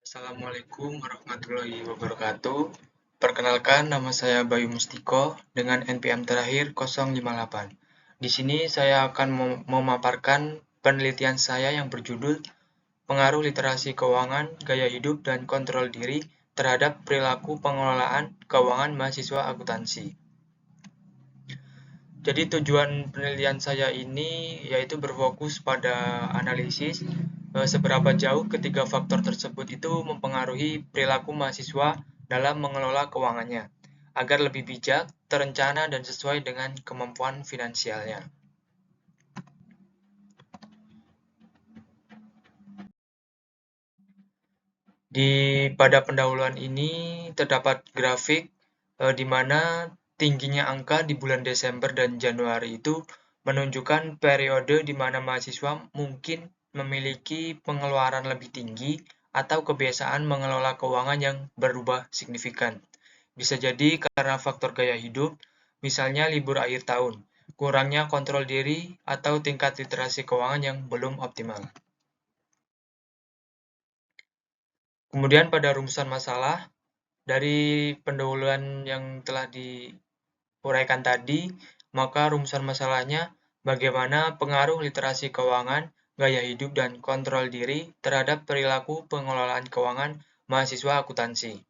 Assalamualaikum warahmatullahi wabarakatuh. Perkenalkan, nama saya Bayu Mustiko dengan NPM terakhir 058. Di sini saya akan memaparkan penelitian saya yang berjudul Pengaruh Literasi Keuangan, Gaya Hidup, dan Kontrol Diri terhadap Perilaku Pengelolaan Keuangan Mahasiswa Akuntansi. Jadi tujuan penelitian saya ini yaitu berfokus pada analisis seberapa jauh ketiga faktor tersebut itu mempengaruhi perilaku mahasiswa dalam mengelola keuangannya, agar lebih bijak, terencana, dan sesuai dengan kemampuan finansialnya. Pada pendahuluan ini terdapat grafik di mana tingginya angka di bulan Desember dan Januari itu menunjukkan periode di mana mahasiswa mungkin memiliki pengeluaran lebih tinggi atau kebiasaan mengelola keuangan yang berubah signifikan. Bisa jadi karena faktor gaya hidup, misalnya libur akhir tahun, kurangnya kontrol diri, atau tingkat literasi keuangan yang belum optimal. Kemudian pada rumusan masalah, dari pendahuluan yang telah diuraikan tadi, maka rumusan masalahnya bagaimana pengaruh literasi keuangan, gaya hidup, dan kontrol diri terhadap perilaku pengelolaan keuangan mahasiswa akuntansi.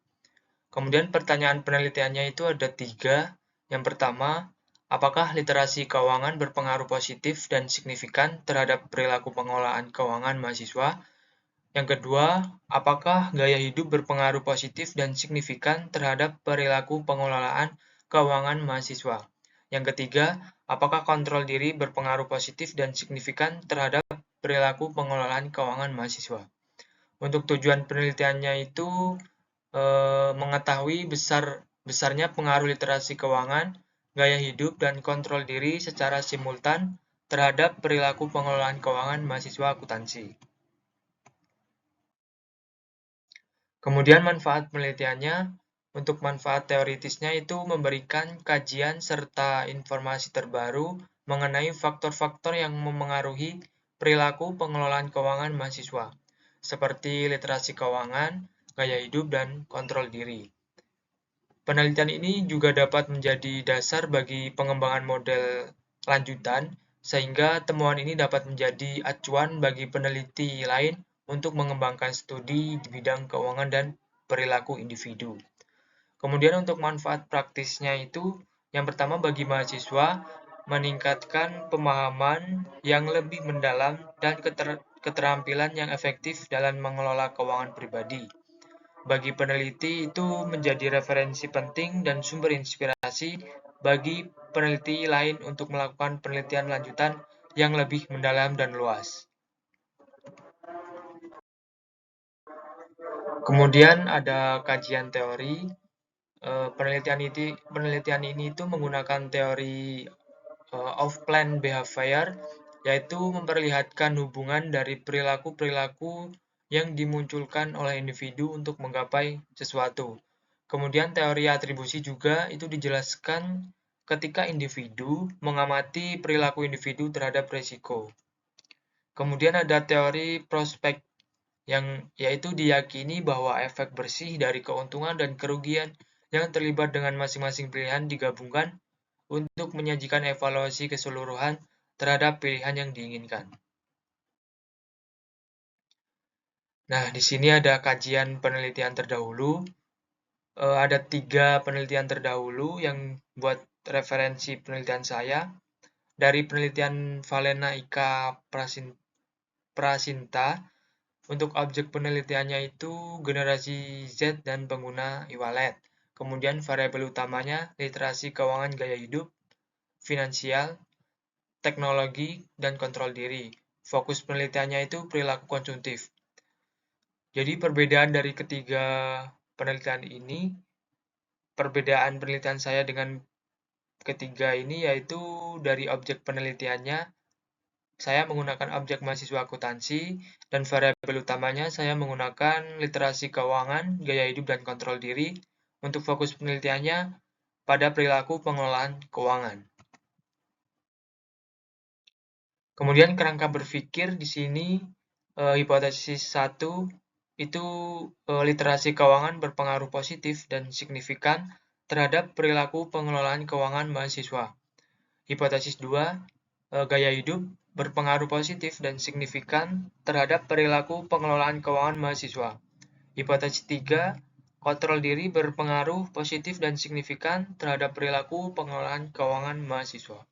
Kemudian pertanyaan penelitiannya itu ada 3. Yang pertama, apakah literasi keuangan berpengaruh positif dan signifikan terhadap perilaku pengelolaan keuangan mahasiswa? Yang kedua, apakah gaya hidup berpengaruh positif dan signifikan terhadap perilaku pengelolaan keuangan mahasiswa? Yang ketiga, apakah kontrol diri berpengaruh positif dan signifikan terhadap perilaku pengelolaan keuangan mahasiswa? Untuk tujuan penelitiannya itu mengetahui besarnya pengaruh literasi keuangan, gaya hidup, dan kontrol diri secara simultan terhadap perilaku pengelolaan keuangan mahasiswa akuntansi. Kemudian manfaat penelitiannya, untuk manfaat teoritisnya itu memberikan kajian serta informasi terbaru mengenai faktor-faktor yang memengaruhi perilaku pengelolaan keuangan mahasiswa, seperti literasi keuangan, gaya hidup, dan kontrol diri. Penelitian ini juga dapat menjadi dasar bagi pengembangan model lanjutan, sehingga temuan ini dapat menjadi acuan bagi peneliti lain untuk mengembangkan studi di bidang keuangan dan perilaku individu. Kemudian untuk manfaat praktisnya itu, yang pertama bagi mahasiswa, meningkatkan pemahaman yang lebih mendalam dan keterampilan yang efektif dalam mengelola keuangan pribadi. Bagi peneliti itu menjadi referensi penting dan sumber inspirasi bagi peneliti lain untuk melakukan penelitian lanjutan yang lebih mendalam dan luas. Kemudian ada kajian teori. Penelitian ini itu menggunakan teori off-plan behavior, yaitu memperlihatkan hubungan dari perilaku-perilaku yang dimunculkan oleh individu untuk menggapai sesuatu. Kemudian teori atribusi juga itu dijelaskan ketika individu mengamati perilaku individu terhadap risiko. Kemudian ada teori prospek yang yaitu diyakini bahwa efek bersih dari keuntungan dan kerugian yang terlibat dengan masing-masing pilihan digabungkan untuk menyajikan evaluasi keseluruhan terhadap pilihan yang diinginkan. Nah, di sini ada kajian penelitian terdahulu. Ada 3 penelitian terdahulu yang buat referensi penelitian saya. Dari penelitian Valena Ika Prasinta, untuk objek penelitiannya itu generasi Z dan pengguna e-wallet. Kemudian variabel utamanya literasi keuangan gaya hidup, finansial, teknologi, dan kontrol diri. Fokus penelitiannya itu perilaku konsumtif. Jadi perbedaan dari ketiga penelitian ini, perbedaan penelitian saya dengan ketiga ini yaitu dari objek penelitiannya, saya menggunakan objek mahasiswa akuntansi, dan variabel utamanya saya menggunakan literasi keuangan, gaya hidup, dan kontrol diri. Untuk fokus penelitiannya pada perilaku pengelolaan keuangan. Kemudian kerangka berpikir di sini hipotesis 1, itu literasi keuangan berpengaruh positif dan signifikan terhadap perilaku pengelolaan keuangan mahasiswa. Hipotesis 2, gaya hidup berpengaruh positif dan signifikan terhadap perilaku pengelolaan keuangan mahasiswa. Hipotesis 3, kontrol diri berpengaruh positif dan signifikan terhadap perilaku pengelolaan keuangan mahasiswa.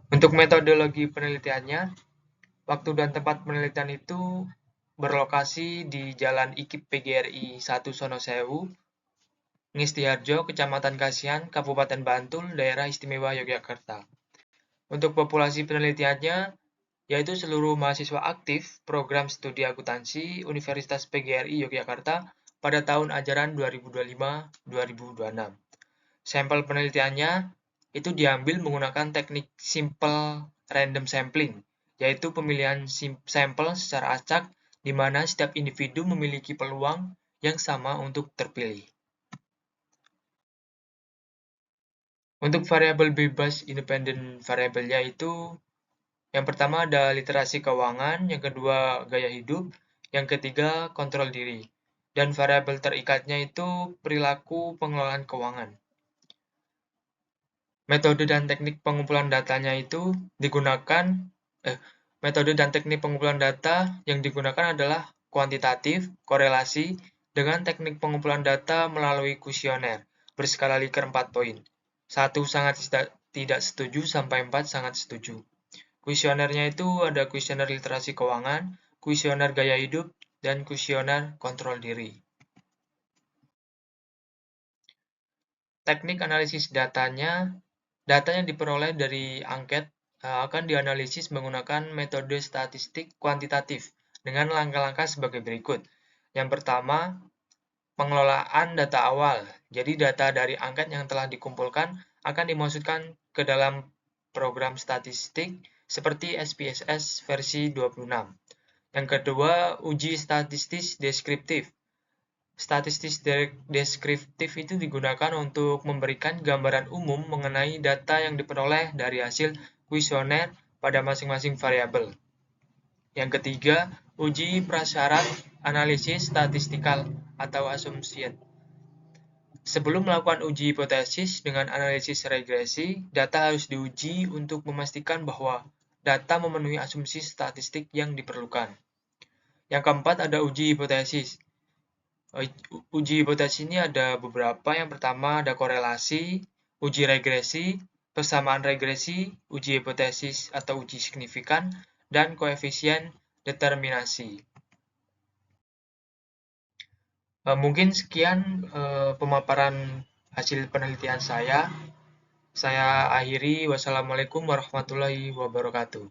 Untuk metodologi penelitiannya, waktu dan tempat penelitian itu berlokasi di Jalan IKIP PGRI 1 Sonosewu, Ngestiharjo, Kecamatan Kasihan, Kabupaten Bantul, Daerah Istimewa Yogyakarta. Untuk populasi penelitiannya, yaitu seluruh mahasiswa aktif program studi akuntansi Universitas PGRI Yogyakarta pada tahun ajaran 2025-2026. Sampel penelitiannya itu diambil menggunakan teknik simple random sampling, yaitu pemilihan sampel secara acak di mana setiap individu memiliki peluang yang sama untuk terpilih. Untuk variabel bebas independen variabelnya itu yang pertama ada literasi keuangan, yang kedua gaya hidup, yang ketiga kontrol diri. Dan variabel terikatnya itu perilaku pengelolaan keuangan. Metode dan teknik pengumpulan datanya itu metode dan teknik pengumpulan data yang digunakan adalah kuantitatif, korelasi, dengan teknik pengumpulan data melalui kuesioner berskala Likert 4 poin. 1 sangat tidak setuju sampai 4 sangat setuju. Kuesionernya itu ada kuesioner literasi keuangan, kuesioner gaya hidup, dan kuesioner kontrol diri. Teknik analisis datanya, data yang diperoleh dari angket akan dianalisis menggunakan metode statistik kuantitatif dengan langkah-langkah sebagai berikut. Yang pertama, pengelolaan data awal. Jadi data dari angket yang telah dikumpulkan akan dimasukkan ke dalam program statistik seperti SPSS versi 26. Yang kedua, uji statistis deskriptif. Statistis deskriptif itu digunakan untuk memberikan gambaran umum mengenai data yang diperoleh dari hasil kuesioner pada masing-masing variabel. Yang ketiga, uji prasyarat analisis statistikal atau assumption. Sebelum melakukan uji hipotesis dengan analisis regresi, data harus diuji untuk memastikan bahwa data memenuhi asumsi statistik yang diperlukan. Yang keempat ada uji hipotesis. Uji hipotesis ini ada beberapa. Yang pertama ada korelasi, uji regresi, persamaan regresi, uji hipotesis atau uji signifikan, dan koefisien determinasi. Mungkin sekian pemaparan hasil penelitian saya. Saya akhiri. Wassalamualaikum warahmatullahi wabarakatuh.